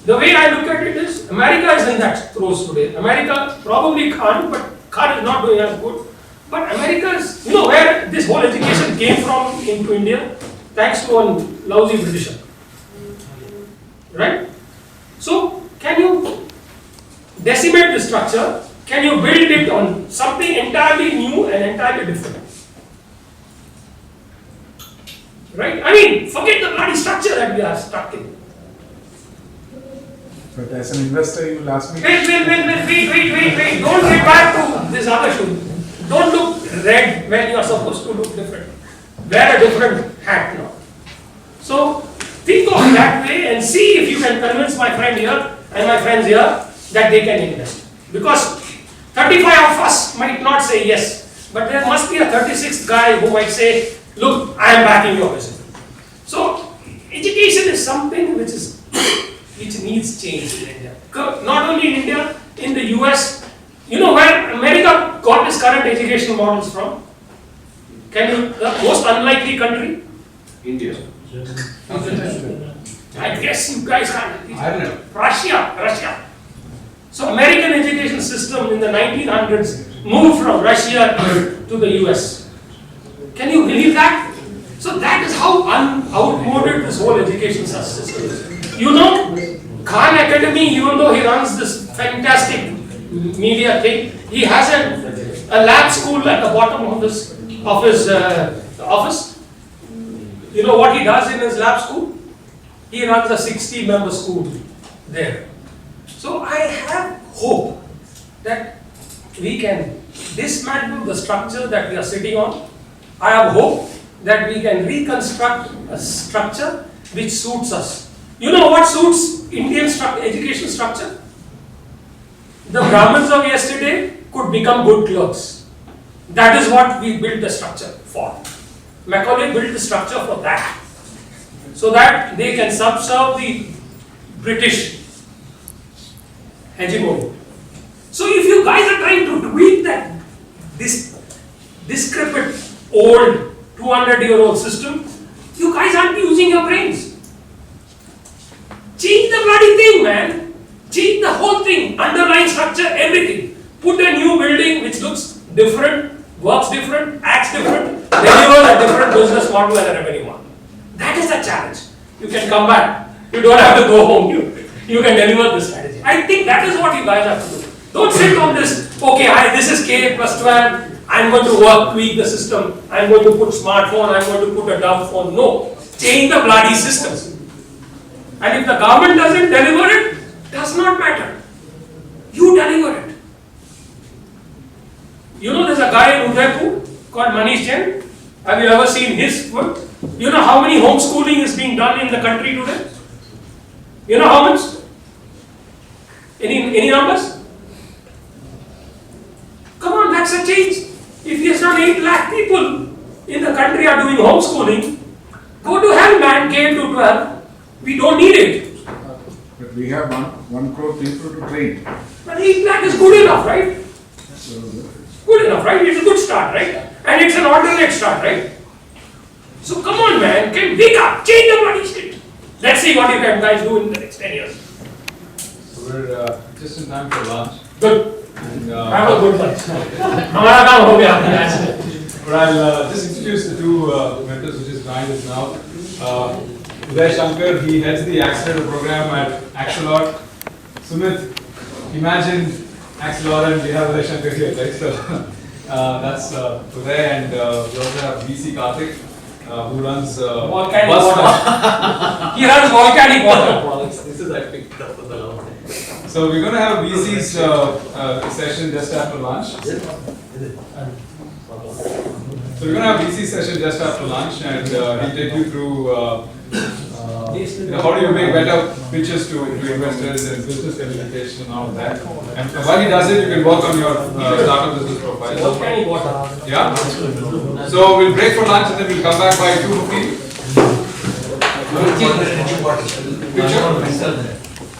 the way I look at it is, America is in that throes today. America probably can't, but Khan is not doing as good. But America is, you know, where this whole education came from into India, thanks to one lousy Britisher. Right? So, can you decimate the structure? Can you build it on something entirely new and entirely different? Right? I mean, forget the bloody structure that we are stuck in. But as an investor, you will ask me. Wait. Don't get back to this other shoe. Don't look red when you are supposed to look different. Wear a different hat now. So, think of it that way and see if you can convince my friend here and my friends here that they can invest. Because 35 of us might not say yes, but there must be a 36th guy who might say, look, I am backing your vision. So, education is something which needs change in India. Not only in India, in the US. You know where America got its current educational models from? The most unlikely country? India. I guess you guys can't. Ireland. Russia. So American education system in the 1900s moved from Russia to the US. Can you believe that? So that is how outmoded this whole education system is. You know, Khan Academy, even though he runs this fantastic media thing, he has a lab school at the bottom of his office. You know what he does in his lab school? He runs a 60-member school there. So I have hope that we can dismantle the structure that we are sitting on. I have hope that we can reconstruct a structure which suits us. You know what suits Indian education structure? The Brahmins of yesterday could become good clerks. That is what we built the structure for. Macaulay built the structure for that. So that they can subserve the British hegemony. So if you guys are trying to tweak that, this decrepit, old, 200-year-old system, you guys aren't using your brains. Change the bloody thing, man. Change the whole thing, underlying structure, everything. Put a new building which looks different, works different, acts different, delivers a different business model and a revenue model. That is the challenge. You can come back. You don't have to go home. You can deliver this strategy. I think that is what you guys have to do. Don't sit on this, okay, this is K plus 12, I'm going to tweak the system, I'm going to put smartphone, I'm going to put a dumb phone. No. Change the bloody system. And if the government doesn't deliver it, does not matter. You deliver it. You know there's a guy in Udaipur called Manish Jain. Have you ever seen his work? You know how many homeschooling is being done in the country today? You know how much? Any numbers? Come on, that's a change. If yes not 8 lakh people in the country are doing homeschooling, go to hell, man, K to 12. We don't need it. But we have 1 crore people to train. But 8 lakh is good enough, right? Good enough, right? It's a good start, right? And it's an alternate start, right? So come on, man, wake up, change the bloody shit. Let's see what you guys do in the next 10 years. So we're just in time for lunch. Good. And, have a good lunch. Hamara kaam ho gaya. But I'll just introduce the two mentors which is behind us now. Uday Shankar, he heads the Accelerator program at Axelor. Sumit, imagine Axelor and we have Uday Shankar here, right? So that's Uday, and we also have VC Karthik, who runs volcanic bus water. He runs volcanic water. This is I picked up on the long. So we're going to have VC's session just after lunch. So we're going to have VC session just after lunch, and he'll take you through how do you make better pitches to investors and business communication and all of that. And while he does it, you can work on your startup business profile. Volcanic water. Yeah. So we'll break for lunch and then we'll come back by 2:15. Picture?